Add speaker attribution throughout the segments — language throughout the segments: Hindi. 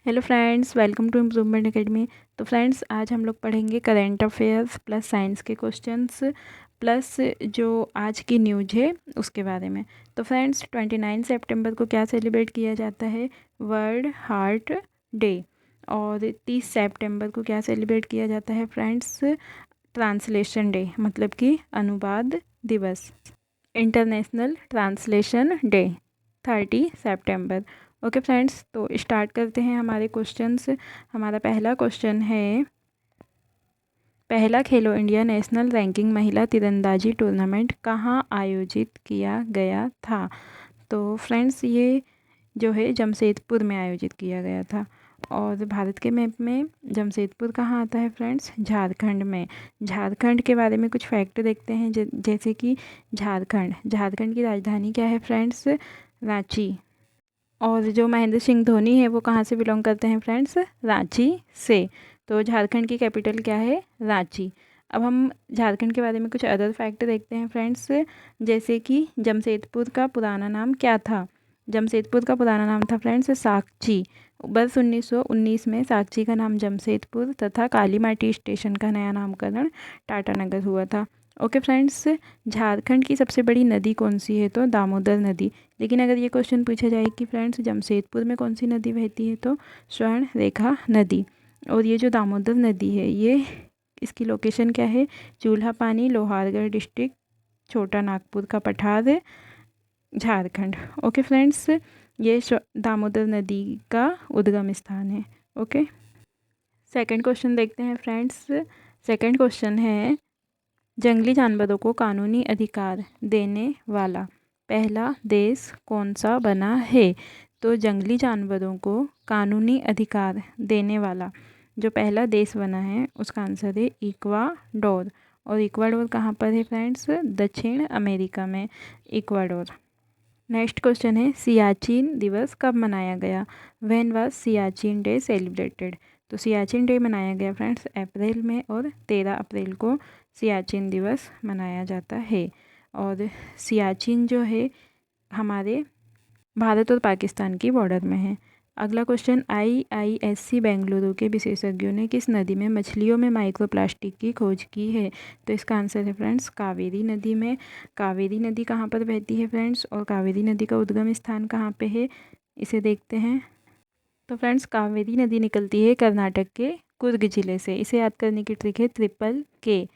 Speaker 1: Hello friends, welcome to improvement academy. तो फ्रेंड्स, आज हम लोग पढ़ेंगे करेंट अफेयर्स प्लस साइंस के क्वेश्चंस प्लस जो आज की न्यूज है उसके बारे में। तो फ्रेंड्स, 29 सितंबर को क्या सेलिब्रेट किया जाता है? World heart day. और 30 सितंबर को क्या सेलिब्रेट किया जाता है फ्रेंड्स? ट्रांसलेशन डे, मतलब कि अनुवाद दिवस, इंटरनेशनल ट्रांसलेशन डे, 30 सितंबर। ओके फ्रेंड्स, तो स्टार्ट करते हैं हमारे क्वेश्चंस। हमारा पहला क्वेश्चन है, पहला खेलो इंडिया नेशनल रैंकिंग महिला तीरंदाजी टूर्नामेंट कहाँ आयोजित किया गया था? तो फ्रेंड्स, ये जो है जमशेदपुर में आयोजित किया गया था। और भारत के मैप में जमशेदपुर कहाँ आता है फ्रेंड्स? झारखंड में। झारखंड के बारे में कुछ फैक्ट देखते हैं, जैसे कि झारखंड की राजधानी क्या है फ्रेंड्स? रांची। और जो महेंद्र सिंह धोनी है वो कहाँ से बिलोंग करते हैं फ्रेंड्स? रांची से। तो झारखंड की कैपिटल क्या है? रांची। अब हम झारखंड के बारे में कुछ अदर फैक्ट देखते हैं फ्रेंड्स, जैसे कि जमशेदपुर का पुराना नाम क्या था? जमशेदपुर का पुराना नाम था फ्रेंड्स साकची। वर्ष 1919 में साकची का नाम जमशेदपुर तथा काली माटी स्टेशन का नया नामकरण टाटानगर हुआ था। ओके फ्रेंड्स, झारखंड की सबसे बड़ी नदी कौन सी है? तो दामोदर नदी। लेकिन अगर ये क्वेश्चन पूछा जाए कि फ्रेंड्स जमशेदपुर में कौन सी नदी बहती है, तो स्वर्ण रेखा नदी। और ये जो दामोदर नदी है, ये इसकी लोकेशन क्या है? चूल्हा पानी, लोहारगढ़ डिस्ट्रिक्ट, छोटा नागपुर का पठार, झारखंड। ओके फ्रेंड्स, ये दामोदर नदी का उद्गम स्थान है। ओके, सेकंड क्वेश्चन देखते हैं फ्रेंड्स। सेकंड क्वेश्चन है, जंगली जानवरों को कानूनी अधिकार देने वाला पहला देश कौन सा बना है? तो जंगली जानवरों को कानूनी अधिकार देने वाला जो पहला देश बना है उसका आंसर है इक्वाडोर। और इक्वाडोर कहाँ पर है फ्रेंड्स? दक्षिण अमेरिका में इक्वाडोर। नेक्स्ट क्वेश्चन है, सियाचिन दिवस कब मनाया गया? When was Siachen day celebrated? तो सियाचिन डे मनाया गया फ्रेंड्स अप्रैल में, और 13 अप्रैल को सियाचिन दिवस मनाया जाता है। और सियाचिन जो है हमारे भारत और पाकिस्तान की बॉर्डर में है। अगला क्वेश्चन, IISc बेंगलुरु के विशेषज्ञों ने किस नदी में मछलियों में माइक्रोप्लास्टिक की खोज की है? तो इसका आंसर है फ्रेंड्स कावेरी नदी में। कावेरी नदी कहाँ पर बहती है फ्रेंड्स, और कावेरी नदी का उद्गम स्थान कहाँ पे है, इसे देखते हैं। तो फ्रेंड्स, कावेरी नदी निकलती है कर्नाटक के कुर्ग जिले से। इसे याद करने की ट्रिक है के।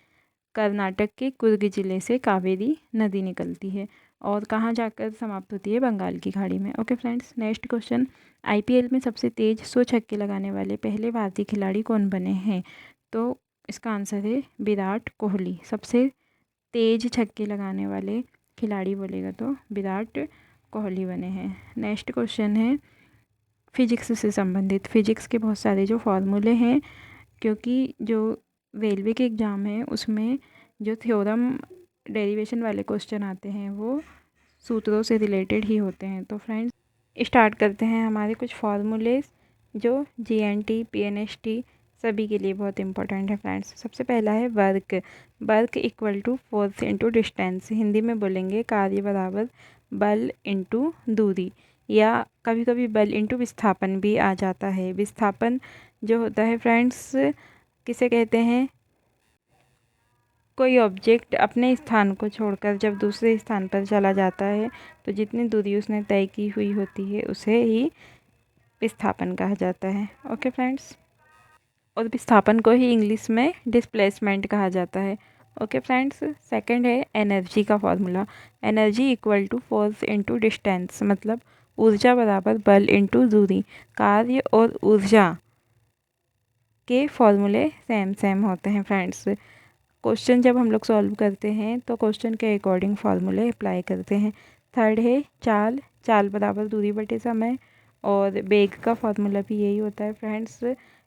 Speaker 1: कर्नाटक के कुर्ग जिले से कावेरी नदी निकलती है और कहाँ जाकर समाप्त होती है? बंगाल की खाड़ी में। Okay friends, next question, IPL में सबसे तेज 100 छक्के लगाने वाले पहले भारतीय खिलाड़ी कौन बने हैं? तो इसका आंसर है विराट कोहली। सबसे तेज छक्के लगाने वाले खिलाड़ी बोलेगा तो विराट कोहली बने हैं। नेक्स्ट क्वेश्चन है फिजिक्स से संबंधित। फिजिक्स के बहुत सारे जो फॉर्मूले हैं, क्योंकि जो रेलवे के एग्ज़ाम है उसमें जो थ्योरम डेरिवेशन वाले क्वेश्चन आते हैं वो सूत्रों से रिलेटेड ही होते हैं। तो फ्रेंड्स, स्टार्ट करते हैं हमारे कुछ फार्मूले जो GNT PNST सभी के लिए बहुत इंपॉर्टेंट है फ्रेंड्स। सबसे पहला है work. Work equal to force into distance. Hindi में बोलेंगे कार्य बराबर बल इंटू दूरी, या कभी कभी बल इंटू विस्थापन भी आ जाता है। विस्थापन जो होता है फ्रेंड्स किसे कहते हैं? कोई ऑब्जेक्ट अपने स्थान को छोड़कर जब दूसरे स्थान पर चला जाता है तो जितनी दूरी उसने तय की हुई होती है उसे ही विस्थापन कहा जाता है। ओके फ्रेंड्स, और विस्थापन को ही इंग्लिश में डिस्प्लेसमेंट कहा जाता है। ओके फ्रेंड्स, सेकंड है एनर्जी का formula. Energy equal to force into distance, मतलब ऊर्जा बराबर बल इंटू दूरी। कार्य और ऊर्जा के फॉर्मूले सेम सेम होते हैं फ्रेंड्स। क्वेश्चन जब हम लोग सॉल्व करते हैं तो क्वेश्चन के अकॉर्डिंग फार्मूले अप्लाई करते हैं। थर्ड है चाल। चाल बराबर दूरी बटे समय, और बेग का फार्मूला भी यही होता है फ्रेंड्स।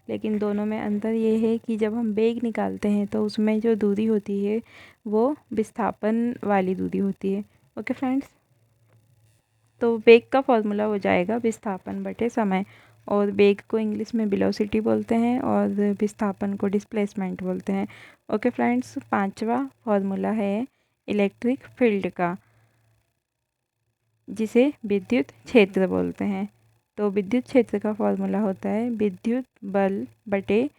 Speaker 1: लेकिन दोनों में अंतर ये है कि जब हम बेग निकालते हैं तो उसमें जो दूरी होती है वो विस्थापन वाली दूरी होती है। ओके फ्रेंड्स, तो बेग का फॉर्मूला हो जाएगा विस्थापन बटे समय, और बेग को इंग्लिश में वेलोसिटी बोलते हैं और विस्थापन को डिस्प्लेसमेंट बोलते हैं। ओके फ्रेंड्स, पांचवा फॉर्मूला है इलेक्ट्रिक फील्ड का, जिसे विद्युत क्षेत्र बोलते हैं। तो विद्युत क्षेत्र का फॉर्मूला होता है विद्युत बल बटे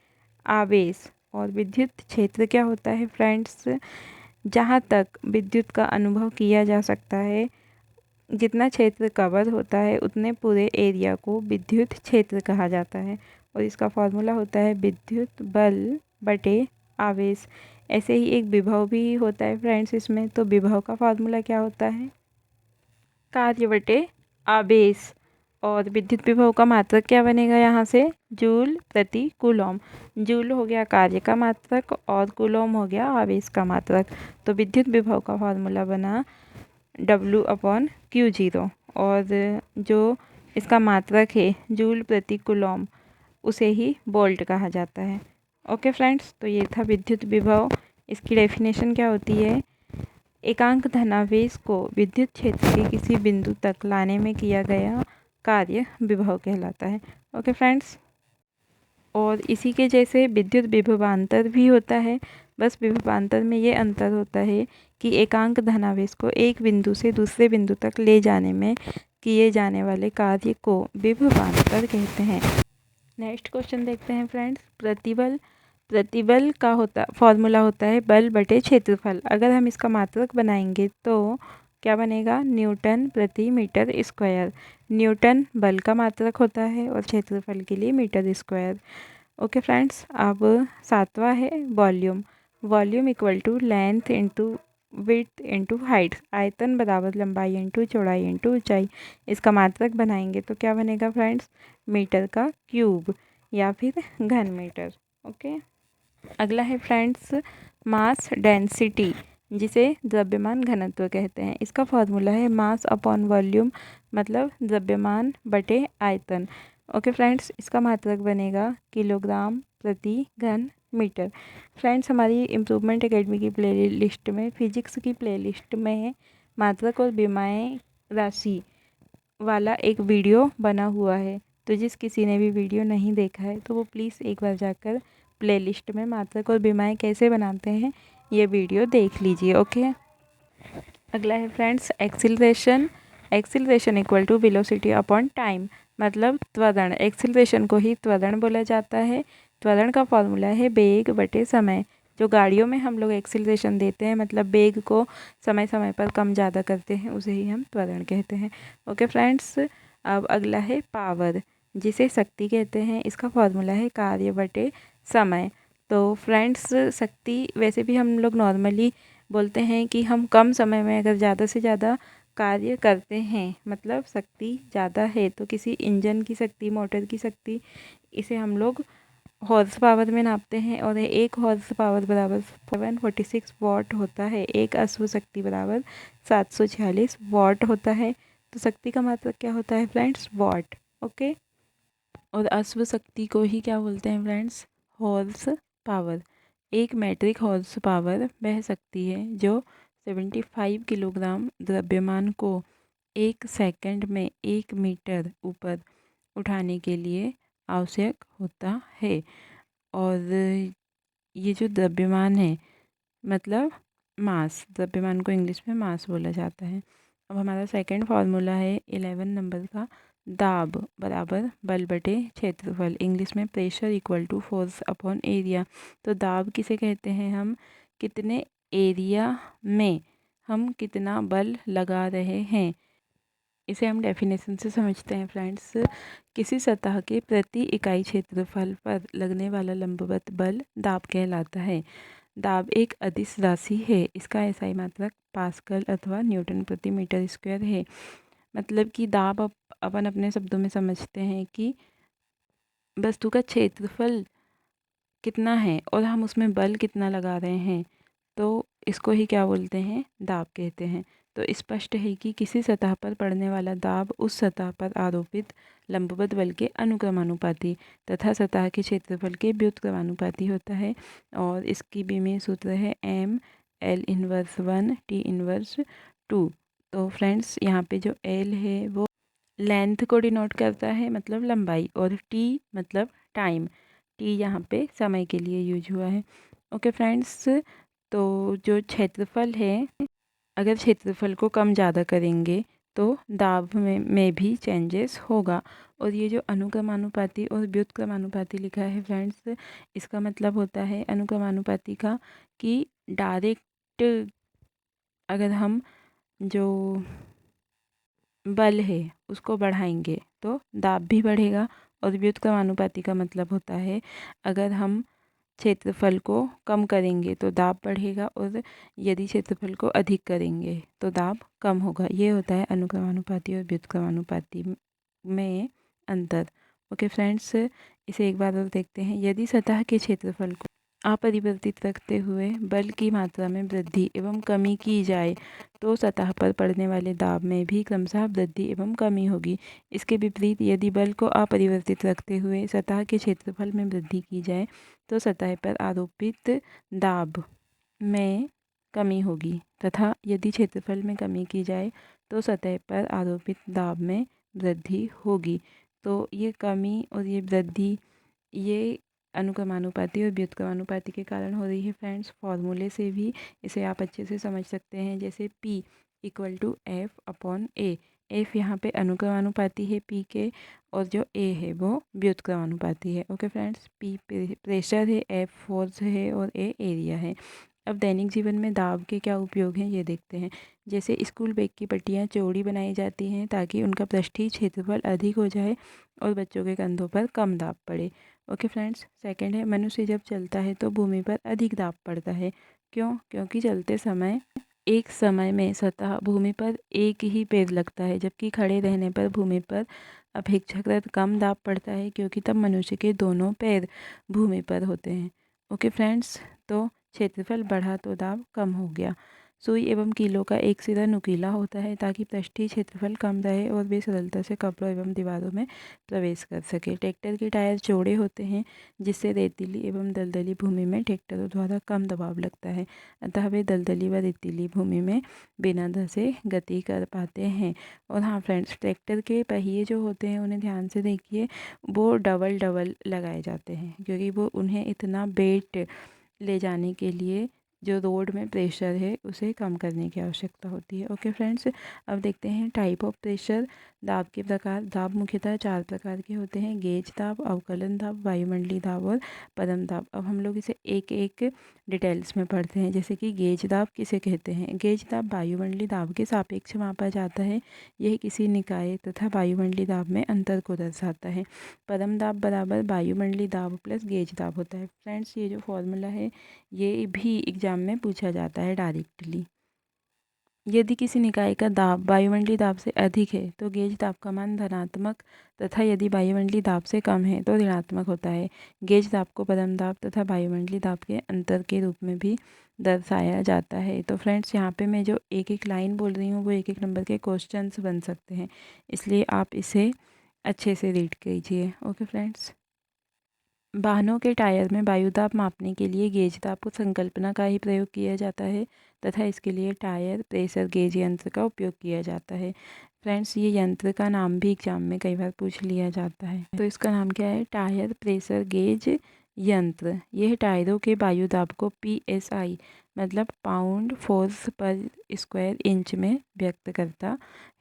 Speaker 1: आवेश। और विद्युत क्षेत्र क्या होता है फ्रेंड्स, जहाँ तक विद्युत का अनुभव किया जा सकता है, जितना क्षेत्र कवर होता है उतने पूरे एरिया को विद्युत क्षेत्र कहा जाता है। और इसका फॉर्मूला होता है विद्युत बल बटे आवेश। ऐसे ही एक विभव भी होता है फ्रेंड्स इसमें, तो विभव का फॉर्मूला क्या होता है, कार्य बटे आवेश। और विद्युत विभव का मात्रक क्या बनेगा यहाँ से, जूल प्रति कूलॉम। जूल हो गया कार्य का मात्रक और कूलॉम हो गया आवेश का मात्रक। तो विद्युत विभव का फॉर्मूला बना W/Q0 और जो इसका मात्रक है जूल प्रति कूलॉम उसे ही वोल्ट कहा जाता है। ओके फ्रेंड्स, तो ये था विद्युत विभव। इसकी डेफिनेशन क्या होती है, एकांक धनावेश को विद्युत क्षेत्र के किसी बिंदु तक लाने में किया गया कार्य विभव कहलाता है। ओके फ्रेंड्स, और इसी के जैसे विद्युत विभवांतर भी होता है। बस विभवांतर में ये अंतर होता है कि एकांक धनावेश को एक बिंदु से दूसरे बिंदु तक ले जाने में किए जाने वाले कार्य को विभवांतर कहते हैं। नेक्स्ट क्वेश्चन देखते हैं फ्रेंड्स, प्रतिबल। प्रतिबल का फॉर्मूला होता है बल बटे क्षेत्रफल। अगर हम इसका मात्रक बनाएंगे तो क्या बनेगा, न्यूटन प्रति मीटर स्क्वायर। न्यूटन बल का मात्रक होता है और क्षेत्रफल के लिए मीटर स्क्वायर। ओके फ्रेंड्स, अब 7वां है volume. Volume equal to length into width into height. आयतन बराबर लंबाई इंटू चौड़ाई इंटू ऊंचाई। इसका मात्रक बनाएंगे तो क्या बनेगा फ्रेंड्स, मीटर का क्यूब या फिर घन मीटर। ओके, अगला है फ्रेंड्स मास डेंसिटी, जिसे द्रव्यमान घनत्व कहते हैं। इसका फॉर्मूला है मास अपॉन वॉल्यूम, मतलब द्रव्यमान बटे आयतन। ओके फ्रेंड्स, इसका मात्रक बनेगा किलोग्राम प्रति घन मीटर। फ्रेंड्स, हमारी इम्प्रूवमेंट एकेडमी की प्ले लिस्ट में, फिजिक्स की प्ले लिस्ट में मात्रक और विमाएँ राशि वाला एक वीडियो बना हुआ है। तो जिस किसी ने भी वीडियो नहीं देखा है तो वो प्लीज़ एक बार जाकर प्लेलिस्ट में मात्रक और विमाएँ कैसे बनाते हैं ये वीडियो देख लीजिए। ओके, अगला है friends acceleration. Acceleration equal to velocity upon time, मतलब त्वरण। एक्सीलरेशन को ही त्वरण बोला जाता है। त्वरण का फॉर्मूला है वेग बटे समय। जो गाड़ियों में हम लोग एक्सीलरेशन देते हैं, मतलब वेग को समय समय पर कम ज़्यादा करते हैं, उसे ही हम त्वरण कहते हैं। ओके फ्रेंड्स, अब अगला है पावर, जिसे शक्ति कहते हैं। इसका फॉर्मूला है कार्य बटे समय। तो फ्रेंड्स, शक्ति वैसे भी हम लोग नॉर्मली बोलते हैं कि हम कम समय में अगर ज़्यादा से ज़्यादा कार्य करते हैं, मतलब शक्ति ज़्यादा है, तो किसी इंजन की शक्ति, मोटर की शक्ति, इसे हम लोग हॉर्स पावर में नापते हैं। और एक हॉर्स पावर बराबर 746 वॉट होता है। एक अश्व शक्ति बराबर 746 वॉट होता है। तो शक्ति का मात्रक क्या होता है फ्रेंड्स, वॉट। ओके, और अश्व शक्ति को ही क्या बोलते हैं फ्रेंड्स, हॉर्स पावर। एक मैट्रिक हॉर्स पावर वह शक्ति है जो 75 किलोग्राम द्रव्यमान को 1 सेकंड में 1 मीटर ऊपर उठाने के लिए आवश्यक होता है। और ये जो द्रव्यमान है, मतलब मास, द्रव्यमान को इंग्लिश में मास बोला जाता है। अब हमारा सेकंड फार्मूला है 11 नंबर का, दाब बराबर बल बटे क्षेत्रफल। इंग्लिश में pressure equal to force upon area. तो दाब किसे कहते हैं, हम कितने एरिया में हम कितना बल लगा रहे हैं, इसे हम डेफिनेशन से समझते हैं फ्रेंड्स। किसी सतह के प्रति इकाई क्षेत्रफल पर लगने वाला लंबवत बल दाब कहलाता है। दाब एक अदिश राशि है। इसका एसआई मात्रक पास्कल अथवा न्यूटन प्रति मीटर स्क्वायर है। मतलब कि दाब अपन अपने शब्दों में समझते हैं कि वस्तु का क्षेत्रफल कितना है और हम उसमें बल कितना लगा रहे हैं, तो इसको ही क्या बोलते हैं, दाब कहते हैं। तो स्पष्ट है कि किसी सतह पर पड़ने वाला दाब उस सतह पर आरोपित लंबवत बल के अनुक्रमानुपाती तथा सतह के क्षेत्रफल के व्युत्क्रमानुपाती होता है। और इसकी भी में सूत्र है M/L−1 T−2। तो फ्रेंड्स, यहाँ पे जो L है वो लेंथ को डिनोट करता है, मतलब लंबाई, और T मतलब टाइम। T यहाँ पे समय के लिए यूज हुआ है। ओके फ्रेंड्स, तो जो क्षेत्रफल है, अगर क्षेत्रफल को कम ज़्यादा करेंगे तो दाब में भी चेंजेस होगा। और ये जो अनुक्रमानुपाती और व्युत्क्रमानुपाती लिखा है फ्रेंड्स, इसका मतलब होता है अनुक्रमानुपाती का कि डायरेक्ट अगर हम जो बल है उसको बढ़ाएंगे तो दाब भी बढ़ेगा। और व्युत्क्रमानुपाती का मतलब होता है अगर हम क्षेत्रफल को कम करेंगे तो दाब बढ़ेगा, और यदि क्षेत्रफल को अधिक करेंगे तो दाब कम होगा। ये होता है अनुक्रमानुपाती और व्युत्क्रमानुपाती में अंतर। ओके फ्रेंड्स, इसे एक बार और देखते हैं। यदि सतह के क्षेत्रफल को अपरिवर्तित रखते हुए बल की मात्रा में वृद्धि एवं कमी की जाए तो सतह पर पड़ने वाले दाब में भी क्रमशः वृद्धि एवं कमी होगी। इसके विपरीत यदि बल को अपरिवर्तित रखते हुए सतह के क्षेत्रफल में वृद्धि की जाए तो सतह पर आरोपित दाब में कमी होगी, तथा यदि क्षेत्रफल में कमी की जाए तो सतह पर आरोपित दाब में वृद्धि होगी। तो ये कमी और ये वृद्धि ये अनुक्रमानुपाती और व्युत्क्रमानुपाती के कारण हो रही है फ्रेंड्स। फॉर्मूले से भी इसे आप अच्छे से समझ सकते हैं, जैसे P equal to F upon A. F यहाँ पे अनुक्रमानुपाती है P के, और जो A है वो व्युत्क्रमानुपाती है। ओके फ्रेंड्स, P प्रेशर है, F फोर्स है और A एरिया है। अब दैनिक जीवन में दाब के क्या उपयोग हैं ये देखते हैं। जैसे स्कूल बैग की पट्टियाँ चौड़ी बनाई जाती हैं ताकि उनका पृष्ठीय क्षेत्रफल अधिक हो जाए और बच्चों के कंधों पर कम दाब पड़े। ओके फ्रेंड्स, सेकंड है मनुष्य जब चलता है तो भूमि पर अधिक दाब पड़ता है। क्यों? क्योंकि चलते समय एक समय में सतह भूमि पर एक ही पैर लगता है, जबकि खड़े रहने पर भूमि पर अपेक्षाकृत कम दाब पड़ता है, क्योंकि तब मनुष्य के दोनों पैर भूमि पर होते हैं। ओके फ्रेंड्स, तो क्षेत्रफल बढ़ा तो दाब कम हो गया। सुई एवं कीलों का एक सिरा नुकीला होता है ताकि पृष्ठीय क्षेत्रफल कम रहे और वे सरलता से कपड़ों एवं दीवारों में प्रवेश कर सके। ट्रैक्टर के टायर चौड़े होते हैं जिससे रेतीली एवं दलदली भूमि में ट्रैक्टरों द्वारा कम दबाव लगता है, अतः वे दलदली व रेतीली भूमि में बिना धंसे गति कर पाते हैं। और हाँ फ्रेंड्स, ट्रैक्टर के पहिए जो होते हैं उन्हें ध्यान से देखिए, वो डबल डबल लगाए जाते हैं, क्योंकि वो उन्हें इतना वेट ले जाने के लिए जो रोड में प्रेशर है उसे कम करने की आवश्यकता होती है। ओके फ्रेंड्स, अब देखते हैं टाइप ऑफ प्रेशर। दाब के प्रकार। दाब मुख्यतः 4 प्रकार के होते हैं: गेज दाब, अवकलन दाब, वायुमंडलीय दाब और परम दाब। अब हम लोग इसे एक एक डिटेल्स में पढ़ते हैं। जैसे कि गेज दाब किसे कहते हैं? गेज दाब वायुमंडलीय दाब के सापेक्ष मापा जाता है। यह किसी निकाय तथा वायुमंडलीय दाब में अंतर को दर्शाता है। परम दाब बराबर वायुमंडलीय दाब प्लस गेज दाब होता है। फ्रेंड्स, ये जो फॉर्मूला है ये भी एग्जाम में पूछा जाता है डायरेक्टली। यदि किसी निकाय का दाब वायुमंडलीय दाब से अधिक है तो गेज दाब का मान धनात्मक, तथा यदि वायुमंडलीय दाब से कम है तो ऋणात्मक होता है। गेज दाब को परम दाब तथा वायुमंडलीय दाब के अंतर के रूप में भी दर्शाया जाता है। तो फ्रेंड्स, यहाँ पे मैं जो एक एक लाइन बोल रही हूँ वो एक एक नंबर के क्वेश्चंस बन सकते हैं, इसलिए आप इसे अच्छे से रीड कीजिए। ओके फ्रेंड्स, वाहनों के टायर में वायुदाब मापने के लिए गेज दाब को संकल्पना का ही प्रयोग किया जाता है, तथा इसके लिए टायर प्रेशर गेज यंत्र का उपयोग किया जाता है। फ्रेंड्स, ये यंत्र का नाम भी एग्जाम में कई बार पूछ लिया जाता है। तो इसका नाम क्या है? टायर प्रेशर गेज यंत्र। यह टायरों के वायुदाब को PSI मतलब पाउंड फोर्स पर स्क्वायर इंच में व्यक्त करता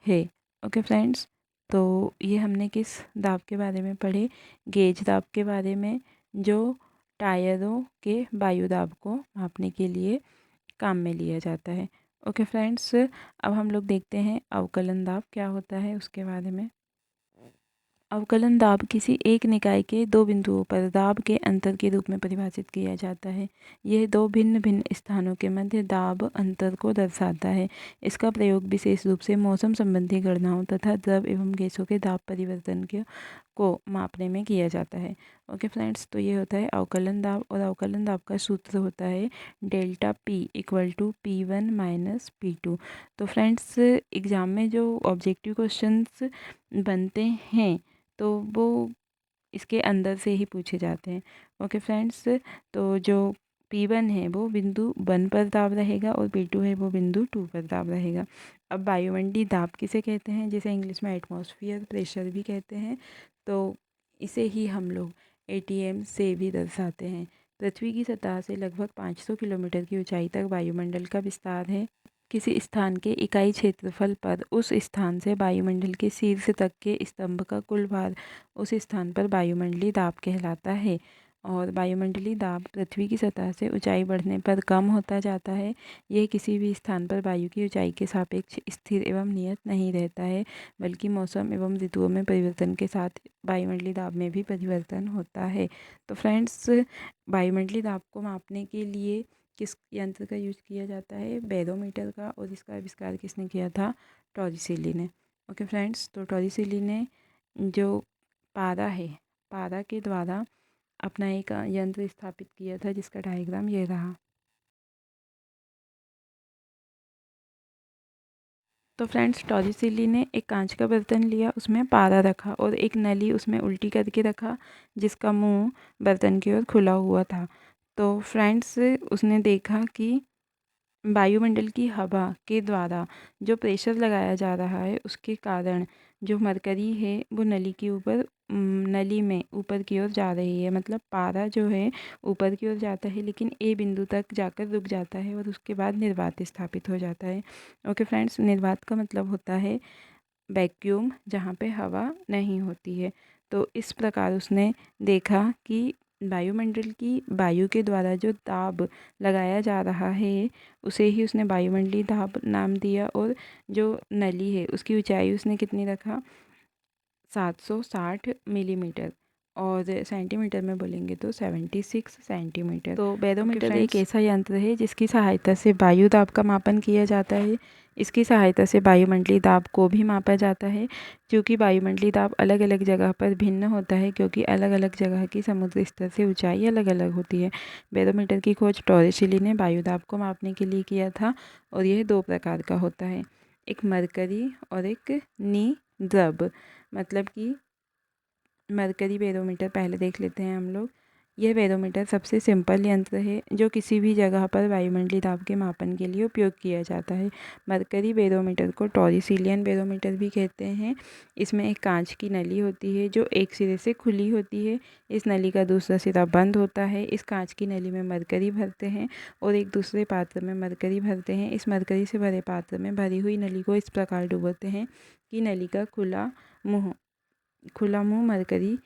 Speaker 1: है। ओके फ्रेंड्स, तो ये हमने किस दाब के बारे में पढ़े? गेज दाब के बारे में, जो टायरों के वायु दाब को मापने के लिए काम में लिया जाता है। ओके फ्रेंड्स, अब हम लोग देखते हैं अवकलन दाब क्या होता है उसके बारे में। अवकलन दाब किसी एक निकाय के दो बिंदुओं पर दाब के अंतर के रूप में परिभाषित किया जाता है। यह दो भिन्न भिन्न स्थानों के मध्य दाब अंतर को दर्शाता है। इसका प्रयोग विशेष रूप से मौसम संबंधी गणनाओं तथा द्रव एवं गैसों के दाब परिवर्तन को मापने में किया जाता है। ओके फ्रेंड्स, तो ये होता है अवकलन दाब, और अवकलन दाब का सूत्र होता है delta P equal to P1 minus P2। तो फ्रेंड्स, एग्ज़ाम में जो ऑब्जेक्टिव क्वेश्चंस बनते हैं तो वो इसके अंदर से ही पूछे जाते हैं। ओके फ्रेंड्स, तो जो P1 है वो बिंदु 1 पर दाब रहेगा और P2 है वो बिंदु 2 पर दाब रहेगा। अब वायुमंडलीय दाब किसे कहते हैं? जिसे इंग्लिश में एटमॉस्फेयर प्रेशर भी कहते हैं। तो इसे ही हम लोग ATM से भी दर्शाते हैं। पृथ्वी की सतह से लगभग 500 किलोमीटर की ऊंचाई तक वायुमंडल का विस्तार है। किसी स्थान के इकाई क्षेत्रफल पर उस स्थान से वायुमंडल के शीर्ष तक के स्तंभ का कुल भार उस स्थान पर वायुमंडलीय दाब कहलाता है। और वायुमंडलीय दाब पृथ्वी की सतह से ऊंचाई बढ़ने पर कम होता जाता है। यह किसी भी स्थान पर वायु की ऊंचाई के सापेक्ष स्थिर एवं नियत नहीं रहता है, बल्कि मौसम एवं ऋतुओं में परिवर्तन के साथ वायुमंडलीय दाब में भी परिवर्तन होता है। तो फ्रेंड्स, वायुमंडलीय दाब को मापने के लिए किस यंत्र का यूज किया जाता है? बैरोमीटर का। और इसका आविष्कार किसने किया था? टॉरिसिली ने। ओके फ्रेंड्स, तो टॉरिसिली ने जो पारा है, पारा के द्वारा अपना एक यंत्र स्थापित किया था जिसका डायग्राम ये रहा। तो फ्रेंड्स, टॉरिसिली ने एक कांच का बर्तन लिया, उसमें पारा रखा और एक नली उसमें उल्टी करके रखा जिसका मुंह बर्तन की ओर खुला हुआ था। तो फ्रेंड्स, उसने देखा कि वायुमंडल की हवा के द्वारा जो प्रेशर लगाया जा रहा है उसके कारण जो मरकरी है वो नली के ऊपर नली में ऊपर की ओर जा रही है। मतलब पारा जो है ऊपर की ओर जाता है लेकिन ए बिंदु तक जाकर रुक जाता है और उसके बाद निर्वात स्थापित हो जाता है। ओके फ्रेंड्स, निर्वात का मतलब होता है वैक्यूम, जहाँ पे हवा नहीं होती है। तो इस प्रकार उसने देखा कि वायुमंडल की वायु के द्वारा जो दाब लगाया जा रहा है उसे ही उसने वायुमंडलीय दाब नाम दिया। और जो नली है उसकी ऊंचाई उसने कितनी रखा? 760 मिलीमीटर। और सेंटीमीटर में बोलेंगे तो 76 सेंटीमीटर। तो बैरोमीटर एक ऐसा यंत्र है जिसकी सहायता से वायु दाब का मापन किया जाता है। इसकी सहायता से वायुमंडलीय दाब को भी मापा जाता है। क्योंकि वायुमंडलीय दाब अलग अलग जगह पर भिन्न होता है, क्योंकि अलग अलग जगह की समुद्र स्तर से ऊंचाई अलग अलग होती है। बैरोमीटर की खोज टॉरिसिली ने वायु दाब को मापने के लिए किया था और यह 2 प्रकार का होता है, एक मरकरी और एक निद्रव। मतलब कि मरकरी बैरोमीटर पहले देख लेते हैं हम लोग। यह बैरोमीटर सबसे सिंपल यंत्र है जो किसी भी जगह पर वायुमंडलीय दाब के मापन के लिए उपयोग किया जाता है। मरकरी बैरोमीटर को टॉरिसिलियन बैरोमीटर भी कहते हैं। इसमें एक कांच की नली होती है जो एक सिरे से खुली होती है। इस नली का दूसरा सिरा बंद होता है। इस कांच की नली में मरकरी भरते हैं और एक दूसरे पात्र में मरकरी भरते हैं। इस मरकरी से भरे पात्र में भरी हुई नली को इस प्रकार डुबोते हैं कि नली का खुला मुंह मरकरी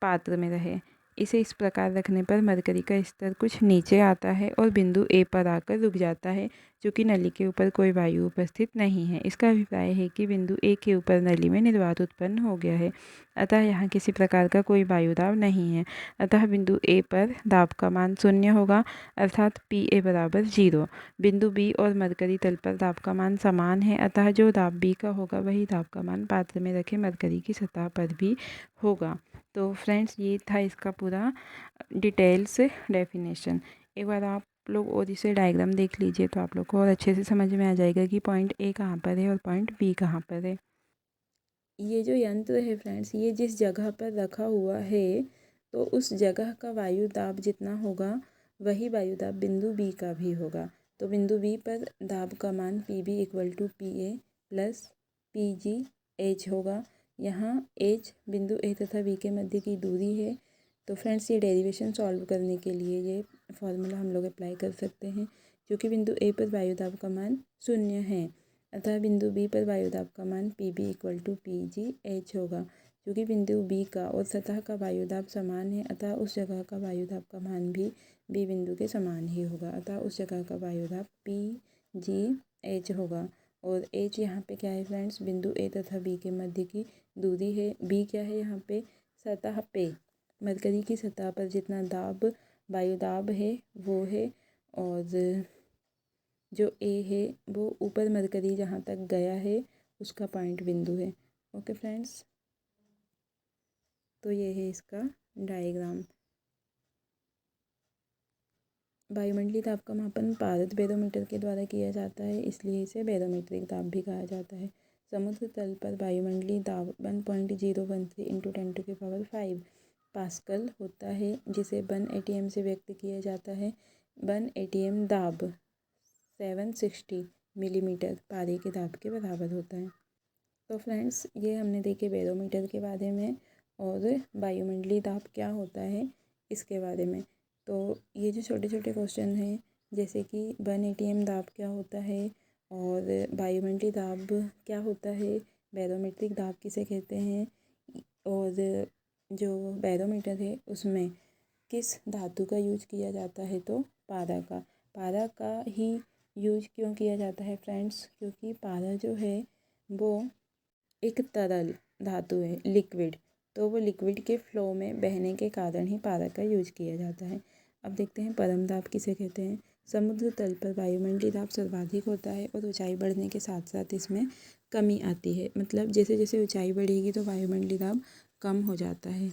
Speaker 1: पात्र में रहे। इसे इस प्रकार रखने पर मरकरी का स्तर कुछ नीचे आता है और बिंदु ए पर आकर रुक जाता है, क्योंकि नली के ऊपर कोई वायु उपस्थित नहीं है। इसका अभिप्राय है कि बिंदु ए के ऊपर नली में निर्वात उत्पन्न हो गया है, अतः यहाँ किसी प्रकार का कोई वायु दाब नहीं है। अतः बिंदु ए पर दाब का मान 0 होगा, अर्थात पी ए बराबर 0। बिंदु बी और मरकरी तल पर दाब का मान समान है, अतः जो दाब बी का होगा वही दाब का मान पात्र में रखे मरकरी की सतह पर भी होगा। तो फ्रेंड्स, ये था इसका पूरा डिटेल्स डेफिनेशन। एक बार आप लोग और इसे डायग्राम देख लीजिए तो आप लोग को और अच्छे से समझ में आ जाएगा कि पॉइंट ए कहाँ पर है और पॉइंट बी कहाँ पर है। ये जो यंत्र है फ्रेंड्स, ये जिस जगह पर रखा हुआ है तो उस जगह का वायु दाब जितना होगा वही वायु दाब बिंदु बी का भी होगा। तो बिंदु बी पर दाब का मान P B equal to P A plus P G H होगा। यहाँ एच बिंदु ए तथा बी के मध्य की दूरी है। तो फ्रेंड्स, ये डेरिवेशन सॉल्व करने के लिए ये फॉर्मूला हम लोग अप्लाई कर सकते हैं। क्योंकि बिंदु ए पर वायु दाब का मान 0 है, अतः बिंदु बी पर वायु दाब का मान P B equal to P G H होगा। क्योंकि बिंदु बी का और सतह का वायु दाब समान है, अतः उस जगह का वायु दाब का मान भी बी बिंदु के समान ही होगा, अतः उस जगह का वायु दाब पी जी एच होगा। और एच यहाँ पे क्या है फ्रेंड्स? बिंदु ए तथा बी के मध्य की दूरी है। बी क्या है यहाँ पे? सतह पे मरकरी की सतह पर जितना दाब वायु दाब है वो है। और जो ए है वो ऊपर मरकरी जहाँ तक गया है उसका पॉइंट बिंदु है। ओके फ्रेंड्स, तो ये है इसका डायग्राम। वायुमंडलीय दाब का मापन पारद बैरोमीटर के द्वारा किया जाता है, इसलिए इसे बैरोमीट्रिक दाब भी कहा जाता है। समुद्र तल पर वायुमंडलीय दाब 1.013 इंटू 10⁵ पास्कल होता है, जिसे 1 ATM से व्यक्त किया जाता है। 1 ATM दाब 760 मिलीमीटर पारे के दाब के बराबर होता है। तो फ्रेंड्स, ये हमने देखे बैरोमीटर के बारे में और वायुमंडलीय दाब क्या होता है इसके बारे में। तो ये जो छोटे छोटे क्वेश्चन हैं, जैसे कि 1 ATM दाब क्या होता है और वायुमंडलीय दाब क्या होता है, बैरोमीट्रिक दाब किसे कहते हैं, और जो बैरोमीटर है उसमें किस धातु का यूज किया जाता है, तो पारा का ही यूज क्यों किया जाता है फ्रेंड्स, क्योंकि पारा जो है वो एक तरल धातु है, लिक्विड, तो वो लिक्विड के फ्लो में बहने के कारण ही पारा का यूज किया जाता है। अब देखते हैं परम दाब किसे कहते हैं। समुद्र तल पर वायुमंडलीय दाब सर्वाधिक होता है और ऊंचाई बढ़ने के साथ साथ इसमें कमी आती है, मतलब जैसे जैसे ऊंचाई बढ़ेगी तो वायुमंडलीय दाब कम हो जाता है।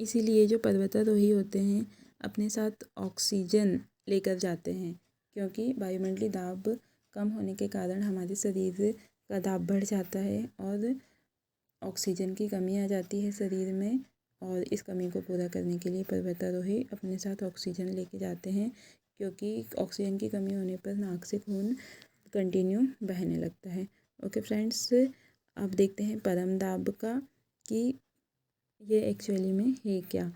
Speaker 1: इसीलिए जो पर्वतारोही होते हैं अपने साथ ऑक्सीजन लेकर जाते हैं, क्योंकि वायुमंडलीय दाब कम होने के कारण हमारे शरीर का दाब बढ़ जाता है और ऑक्सीजन की कमी आ जाती है शरीर में, और इस कमी को पूरा करने के लिए पर्वतारोही अपने साथ ऑक्सीजन लेके जाते हैं, क्योंकि ऑक्सीजन की कमी होने पर नाक से खून कंटिन्यू बहने लगता है। ओके फ्रेंड्स, अब देखते हैं परम दाब का कि ये एक्चुअली में है क्या।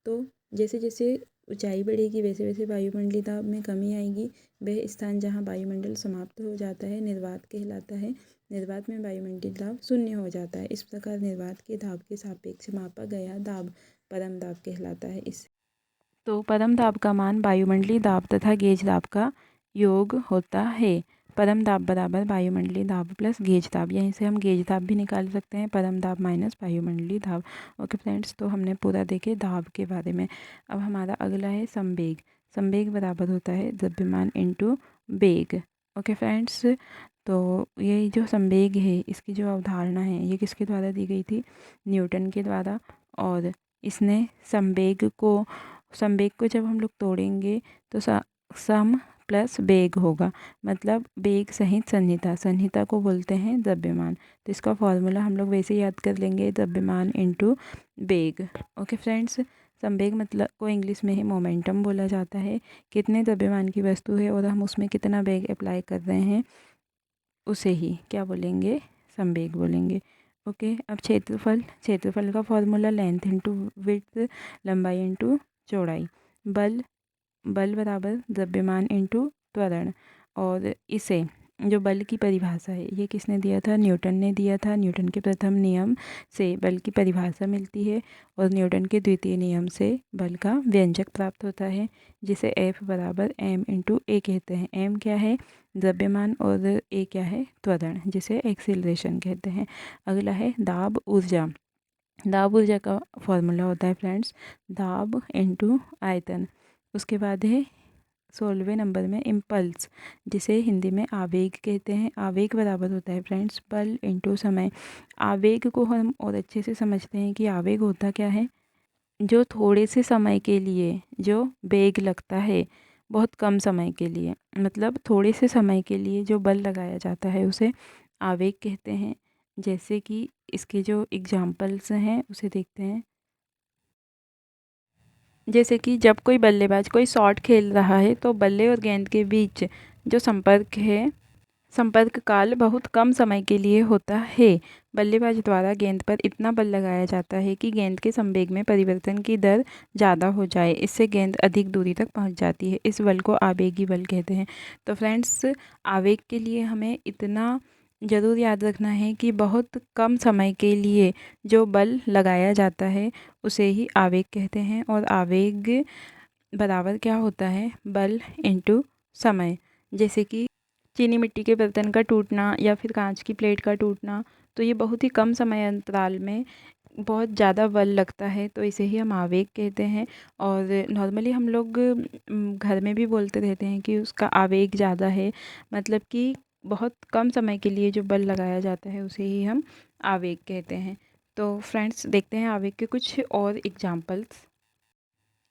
Speaker 1: तो जैसे जैसे ऊंचाई बढ़ेगी वैसे वैसे वायुमंडलीय दाब में कमी आएगी। वह स्थान जहाँ वायुमंडल समाप्त हो जाता है निर्वात कहलाता है। निर्वात में वायुमंडलीय दाब शून्य हो जाता है। इस प्रकार निर्वात के दाब के सापेक्ष मापा गया दाब परम दाब कहलाता है। इस तो परम दाब का मान वायुमंडलीय दाब तथा गेज दाब का योग होता है। परम दाब बराबर वायुमंडलीय दाब प्लस गेज दाब, यहीं से हम गेज दाब भी निकाल सकते हैं, परम दाब माइनस वायुमंडलीय दाब। ओके फ्रेंड्स, तो हमने पूरा देखे दाब के बारे में। अब हमारा अगला है संवेग। संवेग बराबर होता है द्रव्यमान इंटू वेग। ओके फ्रेंड्स, तो ये जो संवेग है इसकी जो अवधारणा है ये किसके द्वारा दी गई थी, न्यूटन के द्वारा। और इसने संवेग को जब हम लोग तोड़ेंगे तो सम प्लस वेग होगा, मतलब वेग सहित सन्निहिता, सन्निहिता को बोलते हैं द्रव्यमान। तो इसका फॉर्मूला हम लोग वैसे याद कर लेंगे, द्रव्यमान इंटू वेग। ओके फ्रेंड्स, संवेग मतलब को इंग्लिश में ही मोमेंटम बोला जाता है। कितने द्रव्यमान की वस्तु है और हम उसमें कितना वेग अप्लाई कर रहे हैं उसे ही क्या बोलेंगे, संवेग बोलेंगे। ओके, अब क्षेत्रफल का फॉर्मूला लेंथ इंटू विड्थ, लंबाई इंटू चौड़ाई। बल बराबर द्रव्यमान इंटू त्वरण। और इसे जो बल की परिभाषा है ये किसने दिया था, न्यूटन ने दिया था। न्यूटन के प्रथम नियम से बल की परिभाषा मिलती है और न्यूटन के द्वितीय नियम से बल का व्यंजक प्राप्त होता है, जिसे F बराबर m इंटू ए कहते हैं। m क्या है, द्रव्यमान, और a क्या है, त्वरण, जिसे एक्सीलरेशन कहते हैं। अगला है दाब ऊर्जा। दाब ऊर्जा का फॉर्मूला होता है फ्रेंड्स दाब इंटू आयतन। उसके बाद है 16वें नंबर में इम्पल्स, जिसे हिंदी में आवेग कहते हैं। आवेग बराबर होता है फ्रेंड्स बल इंटू समय। आवेग को हम और अच्छे से समझते हैं कि आवेग होता क्या है, जो थोड़े से समय के लिए जो वेग लगता है, बहुत कम समय के लिए, मतलब थोड़े से समय के लिए जो बल लगाया जाता है उसे आवेग कहते हैं। जैसे कि इसके जो एग्जाम्पल्स हैं उसे देखते हैं। जैसे कि जब कोई बल्लेबाज कोई शॉट खेल रहा है तो बल्ले और गेंद के बीच जो संपर्क है, संपर्क काल बहुत कम समय के लिए होता है। बल्लेबाज द्वारा गेंद पर इतना बल लगाया जाता है कि गेंद के संवेग में परिवर्तन की दर ज़्यादा हो जाए, इससे गेंद अधिक दूरी तक पहुंच जाती है। इस बल को आवेगी बल कहते हैं। तो फ्रेंड्स, आवेग के लिए हमें इतना ज़रूर याद रखना है कि बहुत कम समय के लिए जो बल लगाया जाता है उसे ही आवेग कहते हैं। और आवेग बराबर क्या होता है, बल इंटू समय। जैसे कि चीनी मिट्टी के बर्तन का टूटना या फिर कांच की प्लेट का टूटना, तो ये बहुत ही कम समय अंतराल में बहुत ज़्यादा बल लगता है, तो इसे ही हम आवेग कहते हैं। और नॉर्मली हम लोग घर में भी बोलते रहते हैं कि उसका आवेग ज़्यादा है, मतलब कि बहुत कम समय के लिए जो बल लगाया जाता है उसे ही हम आवेग कहते हैं। तो फ्रेंड्स, देखते हैं आवेग के कुछ और एग्जाम्पल्स।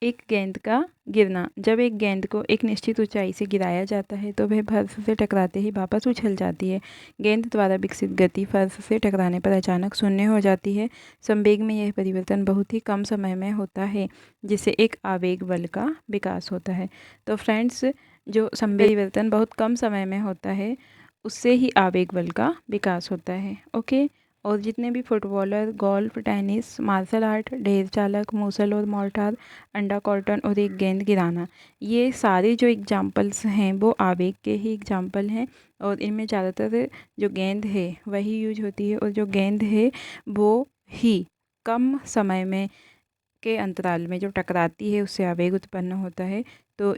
Speaker 1: एक गेंद का गिरना। जब एक गेंद को एक निश्चित ऊंचाई से गिराया जाता है तो वह फर्श से टकराते ही वापस उछल जाती है। गेंद द्वारा विकसित गति फर्श से टकराने पर अचानक शून्य हो जाती है। संवेग में यह परिवर्तन बहुत ही कम समय में होता है, जिससे एक आवेग बल का विकास होता है। तो फ्रेंड्स, जो संवेग परिवर्तन बहुत कम समय में होता है उससे ही आवेग बल का विकास होता है। ओके, और जितने भी footballer, golf, tennis, martial art, ढेर चालक, मूसल और मोर्टार, अंडा कॉटन और एक गेंद गिराना, ये सारे जो एग्जाम्पल्स हैं वो आवेग के ही एग्जाम्पल हैं। और इनमें ज़्यादातर जो गेंद है वही यूज होती है, और जो गेंद है वो ही कम समय में के अंतराल में जो टकराती है उससे आवेग उत्पन्न होता है। तो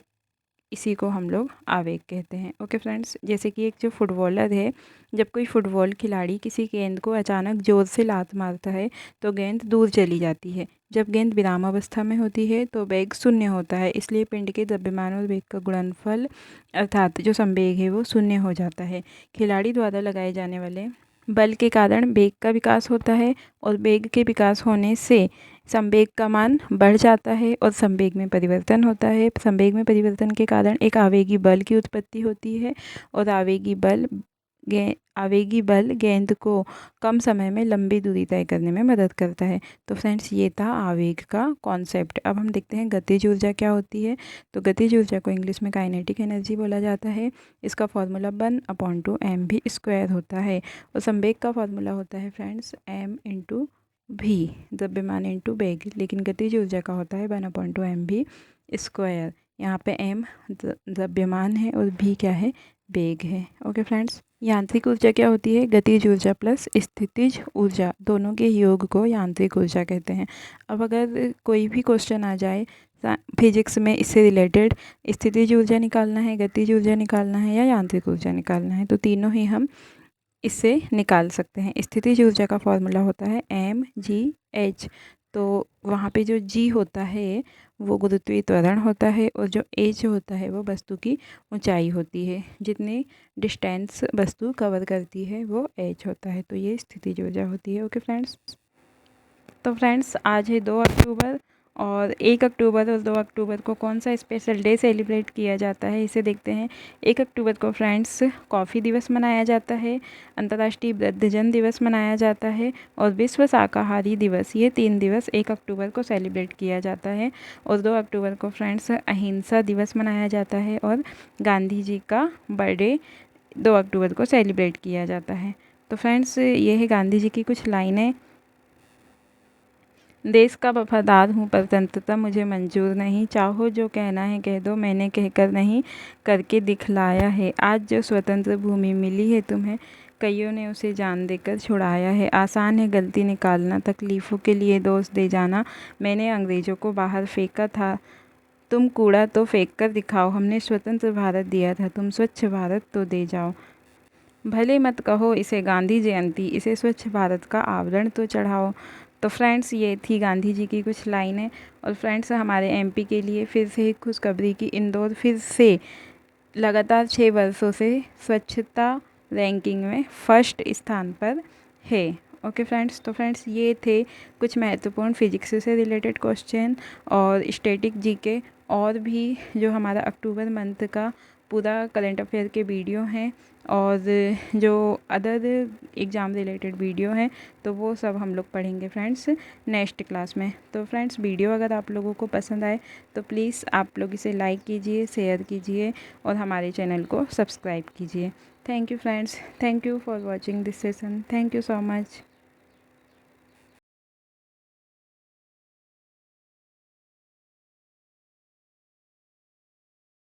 Speaker 1: इसी को हम लोग आवेग कहते हैं। ओके फ्रेंड्स, जैसे कि एक जो फुटबॉलर है, जब कोई फुटबॉल खिलाड़ी किसी गेंद को अचानक ज़ोर से लात मारता है तो गेंद दूर चली जाती है। जब गेंद विरामावस्था में होती है तो वेग शून्य होता है, इसलिए पिंड के द्रव्यमान और वेग का गुणनफल अर्थात जो संवेग है वो शून्य हो जाता है। खिलाड़ी द्वारा लगाए जाने वाले बल के कारण वेग का विकास होता है, और वेग के विकास होने से संवेग का मान बढ़ जाता है और संवेग में परिवर्तन होता है। संवेग में परिवर्तन के कारण एक आवेगी बल की उत्पत्ति होती है, और आवेगी बल गेंद को कम समय में लंबी दूरी तय करने में मदद करता है। तो फ्रेंड्स, ये था आवेग का कॉन्सेप्ट। अब हम देखते हैं गतिज ऊर्जा क्या होती है। तो गतिज ऊर्जा को इंग्लिश में काइनेटिक एनर्जी बोला जाता है। इसका फॉर्मूला 1/2mv² होता है, और संवेग का फॉर्मूला होता है फ्रेंड्स m/v, द्रव्यमान इंटू वेग। लेकिन गतिज ऊर्जा का होता है 1/2mv²। यहाँ पे m द्रव्यमान है और v क्या है, वेग है। ओके फ्रेंड्स, यांत्रिक ऊर्जा क्या होती है, गतिज ऊर्जा प्लस स्थितिज ऊर्जा, दोनों के योग को यांत्रिक ऊर्जा कहते हैं। अब अगर कोई भी क्वेश्चन आ जाए फिजिक्स में इससे रिलेटेड, स्थितिज ऊर्जा निकालना है, गतिज ऊर्जा निकालना है या यांत्रिक ऊर्जा निकालना है, तो तीनों ही हम इससे निकाल सकते हैं। स्थितिज ऊर्जा का फॉर्मूला होता है mgh। तो वहाँ पे जो g होता है वो गुरुत्वीय त्वरण होता है, और जो h होता है वो वस्तु की ऊंचाई होती है। जितनी डिस्टेंस वस्तु कवर करती है वो h होता है। तो ये स्थितिज ऊर्जा होती है। ओके फ्रेंड्स, तो फ्रेंड्स आज है 2 अक्टूबर, और 1 अक्टूबर और 2 अक्टूबर को कौन सा स्पेशल डे सेलिब्रेट किया जाता है इसे देखते हैं। 1 अक्टूबर को फ्रेंड्स कॉफ़ी दिवस मनाया जाता है, अंतर्राष्ट्रीय वृद्धजन दिवस मनाया जाता है, और विश्व शाकाहारी दिवस, ये 3 दिवस 1 अक्टूबर को सेलिब्रेट किया जाता है। और 2 अक्टूबर को फ्रेंड्स अहिंसा दिवस मनाया जाता है, और गांधी जी का बर्थडे 2 अक्टूबर को सेलिब्रेट किया जाता है। तो फ्रेंड्स, ये है गांधी जी की कुछ लाइनें। देश का वफादार हूँ पर स्वतंत्रता मुझे मंजूर नहीं, चाहो जो कहना है कह दो, मैंने कहकर नहीं करके दिखलाया है। आज जो स्वतंत्र भूमि मिली है तुम्हें, कईयों ने उसे जान देकर छुड़ाया है। आसान है गलती निकालना, तकलीफ़ों के लिए दोष दे जाना, मैंने अंग्रेज़ों को बाहर फेंका था, तुम कूड़ा तो फेंक कर दिखाओ। हमने स्वतंत्र भारत दिया था, तुम स्वच्छ भारत तो दे जाओ। भले मत कहो इसे गांधी जयंती, इसे स्वच्छ भारत का आवरण तो चढ़ाओ। तो फ्रेंड्स, ये थी गांधी जी की कुछ लाइनें। और फ्रेंड्स, हमारे एमपी के लिए फिर से एक खुशखबरी की, इंदौर फिर से लगातार 6 वर्षों से स्वच्छता रैंकिंग में फर्स्ट स्थान पर है। ओके फ्रेंड्स, तो फ्रेंड्स ये थे कुछ महत्वपूर्ण फिजिक्स से रिलेटेड क्वेश्चन और स्टैटिक जीके, और भी जो हमारा अक्टूबर मंथ का पूरा करंट अफेयर के वीडियो हैं, और जो अदर एग्ज़ाम रिलेटेड वीडियो हैं, तो वो सब हम लोग पढ़ेंगे फ्रेंड्स नेक्स्ट क्लास में। तो फ्रेंड्स, वीडियो अगर आप लोगों को पसंद आए तो प्लीज़ आप लोग इसे लाइक कीजिए, शेयर कीजिए, और हमारे चैनल को सब्सक्राइब कीजिए। Thank you friends, thank you for watching this session, thank you so much.